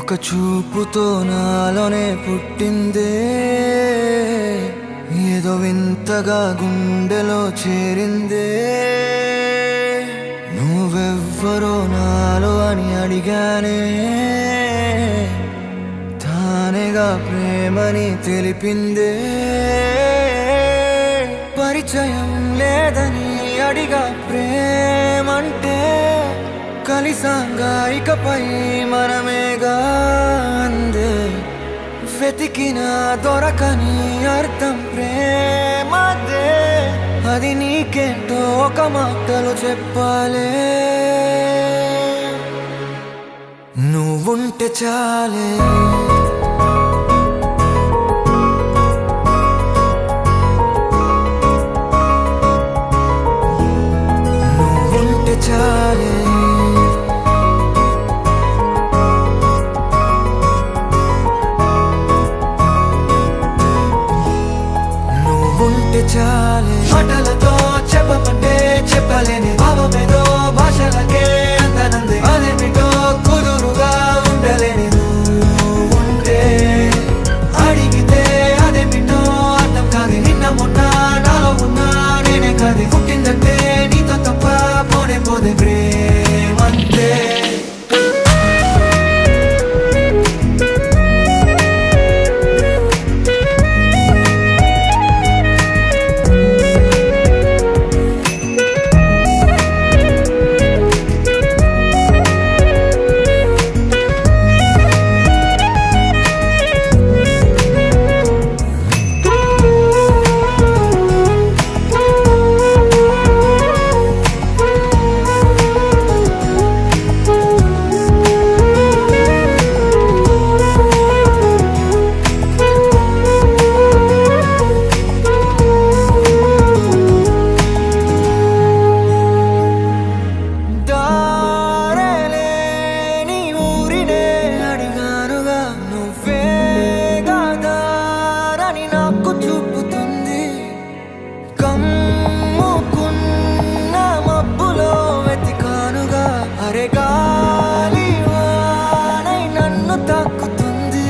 ఒక చూపుతో నాలోనే పుట్టిందే, ఏదో వింతగా గుండెలో చేరిందే. నువ్వెవ్వరో నాలో అని అడిగానే, తానేగా ప్రేమని తెలిపిందే. పరిచయం లేదని అడిగా ప్రేమంటే, కలిసాంగా ఇకపై మనమేగా అందే. వెతికిన దొరకని అర్థం ప్రేమదే, అది నీకేంటో ఒక మాటలో చెప్పాలే. నువ్వుంటే చాలే, నువ్వుంటే చాలే, నువ్వుంటే చాలే. మాటలతో చెప్పమంటే చెప్పలేని భావమేదో భాషలకే అందనంది. అదేమిటో కుదురుగా ఉండలేని నువ్వుంటే, అడిగితే అదేమిటో అర్థం కాదు. నిన్న మొన్న నాలో ఉన్నా నేనే కాదు. పుట్టిందంటే నీతో తప్ప పోనే పోదే ప్రేమంతే.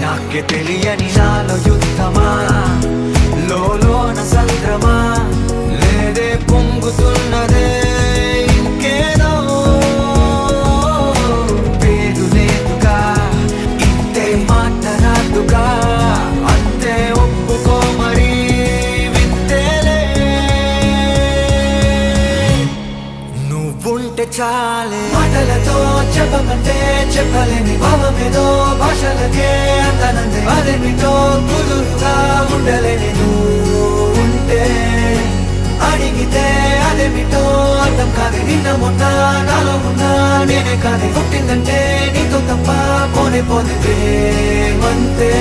నాకే తెలియని నాలో యుద్ధమా, లోన సంద్రమా, లేదే పొంగుతున్నదే ఇంకేదో. పేరు లేదుగా, ఇంతే మాట రాదుగా, అంతే ఒప్పుకో మరి వింతేలే. నువ్వుంటే చాలే, మాటలతో చెప్పమంటే చెప్పలేని భావమేదో భాషలకే అందనంది. అదేమిటో కుదురుగా ఉండలేని నువ్వుంటే, అడిగితే అదేమిటో అర్థం కాదు. నిన్న మొన్న నాలో ఉన్నా నేనే కాదు. పుట్టిందంటే నీతో తప్ప పోనే పోదే ప్రేమంతే.